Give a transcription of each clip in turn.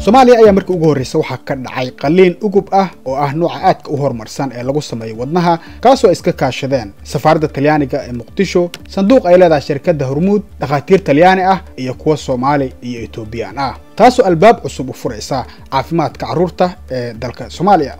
Soomaaliya ayaa markii ugu horreysay waxa ka dhacay qaliin ugub ah oo ah nooca aadka u horumarsan ee lagu sameeyo wadnaha kaasoo iska kaashadeen safaaradda Talyaaniga ee Muqdisho sanduuq ay leedahay shirkadda Hormuud dhaqaatiir Talyaani ah iyo kuwa Soomaali iyo Ethiopian ah taasoo albaab cusub u furaysa caafimaadka carruurta ee dalka Soomaaliya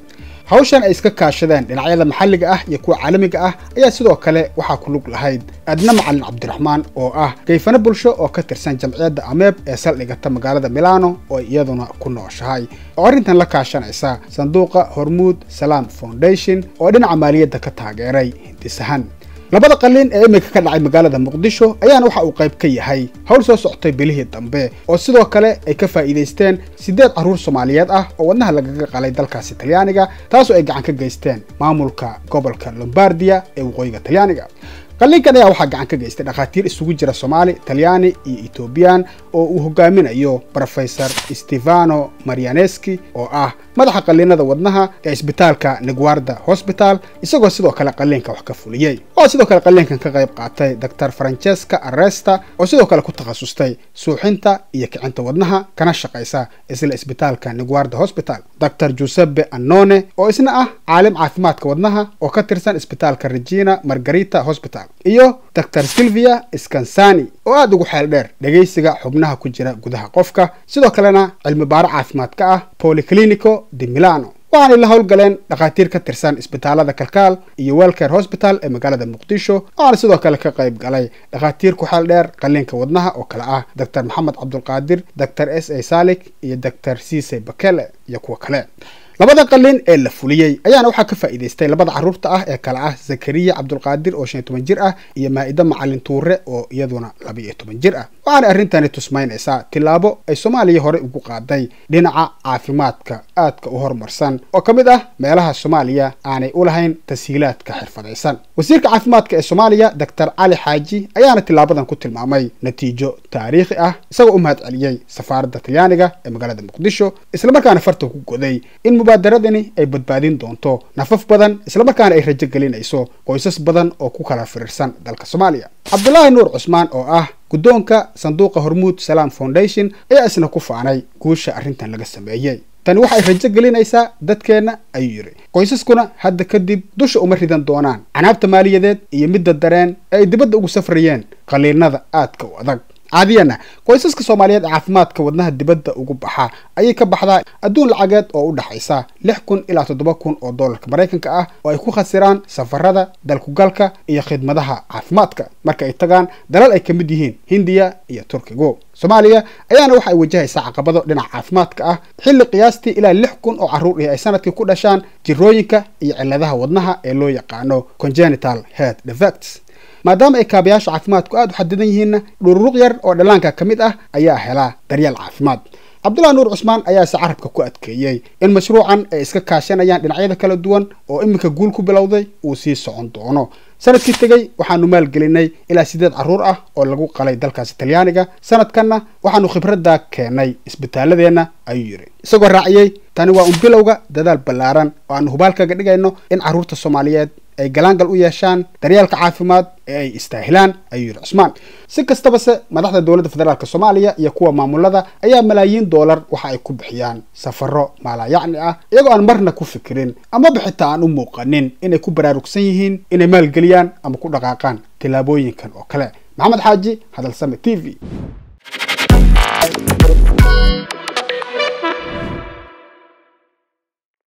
hawshan ay iska kaashadeen dhinacyada maxalliga ah iyo kuwa caalamiga ah ayaa sidoo kale waxa ku lug lahayd Adna Macalin Cabdiraxmaan oo ah kayfana bulsho oo ka tirsan jamciyadda Ameeb ee saldhigata magaalada Milano oo iyaduna ku nooshahay oo arrintan la kaashanaysa sanduuqa Hormuud Salaam Foundation oo dhinaca maaliyadda ka taageeray hindisahan labada qaliin ee imika ka dhacay magaalada Muqdisho ayaana waxa uu qayb ka yahay hawl soo socotay bilihii dambe oo sidoo kale ay ka faa'iideysteen 8 carruur Soomaaliyeed ah oo wadnaha lagaga qalay dalkaasi Talyaaniga taasoo ay gacan ka geysteen maamulka gobolka Lombardia ee waqooyiga Talyaaniga qaliinkan ayaa waxaa gacan ka geystay dhaqaatiir isugu jira Soomaali, Talyaani iyo Ethiopian oo uu hogaaminayo Professor Stefano Marianeschi oo ah madaxa qaliinada wadnaha ee isbitaalka Niguarda Hospital isagoo sidoo kale qaliinka wax ka fuliyay oo sidoo kale qaliinkan ka qayb qaatay Dr. Francesca Arresta oo sidoo kale ku takhasustay suuxinta iyo kicinta wadnaha kana shaqaysa isla isbitaalka Niguarda Hospital Dr. Giuseppe Annone oo isna ah caalim caafimaadka wadnaha oo ka tirsan isbitaalka Regina Margherita Hospital iyo Dr. Silvia Scansani oo aad ugu xeel dheer dhageysiga xubnaha ku jira gudaha qofka sidoo kalena cilmi baaro caafimaadka ah Policlinico di Milano waxaana la howlgaleen dhaqaatiir ka tirsan isbitaalada Kalkaal iyo Welcare Hospital ee magaalada Muqdisho waxaana sidoo kale ka qayb galay dhaqaatiir ku xeel dheer qaliinka wadnaha oo kala ah Dr. Maxamed Cabdulqaadir Dr. S.A. Salik iyo Dr. Cisse Bakele iyo kuwa kale labada qaliin ee la fuliyay ayaana waxa ka faa'iideystay labada carruurta ah ee kala ah Zakariya Cabdulqaadir oo 15 jir ah iyo Maa'ida Macalin Tuure oo iyaduna 12 jir ah waxaana arrintani tusmaynaysaa tilaabo ay Soomaaliya hore ugu qaaday dhinaca caafimaadka aadka u horumarsan oo kamid ah meelaha Soomaaliya aanay u lahayn tashiilaadka xirfadaysan wasiirka caafimaadka ee Soomaaliya Dr. Ali Xaaji ayaana tilaabadan ku tilmaamay natiijo taariikhi ah isagoo u mahad celiyay safaaradda Talyaaniga ee magaalada Muqdisho isla markaana farta ku goday in mubadaradani ay badbaadin doonto nafaf badan isla markaana ay rajo gelinayso qoysas badan oo ku kala firirsan dalka Soomaaliya Cabdullaahi Nuur Cusmaan oo ah guddoonka sanduuqa Hormuud Salaam Foundation ayaa isna ku faanay guusha arrintan laga sameeyay tani waxay rajo gelinaysaa dadkeena ayuu yiri qoysaskuna hadda kadib dusha uma ridan doonaan canaabta maaliyadeed iyo midda dareen ay dibadda ugu safrayeen qaliinada aadka u adag caadiyana qoysaska Soomaaliyeed caafimaadka wadnaha dibadda ugu baxa ayay ka baxdaa adduun lacageed oo u dhaxaysa 6,000 ilaa 7,000 oo dollarka Mareykanka ah oo ay ku khasiraan safarada dalku galka iyo khidmadaha caafimaadka marka ay tagaan dalal ay kamid yihiin Hindiya iyo Turkiga Soomaaliya ayaana waxa ay wajahaysaa caqabado dhinaca caafimaadka ah xilli qiyaastii ilaa 6,000 oo carruur ay sanadkii ku dhashaan jirooyinka iyo cilladaha wadnaha ee loo yaqaano congenital heart defects maadaama ay kaabayaasha caafimaadku aad u xadidan yihiin dhururuq yar oo dhalaanka kamid ah ayaa hela daryeel caafimaad Cabdullaahi Nuur Cusmaan ayaa sacarabka ku adkeeyay in mashruucan ay iska kaashanayaan dhinacyada kala duwan oo imika guul ku bilowday uu sii socon doono sanadkii tagay waxaanu maalgelinay ilaa 8 carruur ah oo lagu qalay dalkaasi Talyaaniga sanadkanna waxaanu khibradda keenay isbitaalladeena ayuu yiri isagoo raaciyay tani waa bilowga dadaal ballaaran oo aan hubaal kaga dhigayno in carruurta Soomaaliyeed ay galaangal u yeeshaan daryeelka caafimaad ee ay istaahilaan ayuu yiri Cusmaan si kastaba madaxda dawladda federaalka Soomaaliya iyo kuwa maamulada ayaa malaayiin dollar waxa ay ku bixiyaan safaro maalayacni ah iyagoo aan marna ku fikirin ama bixitaan aan u muuqanin inay ku baraarugsan yihiin inay maalgeliyaan ama ku dhaqaaqaan tilaabooyinkan oo kale Maxamed Xaaji Hadal Same TV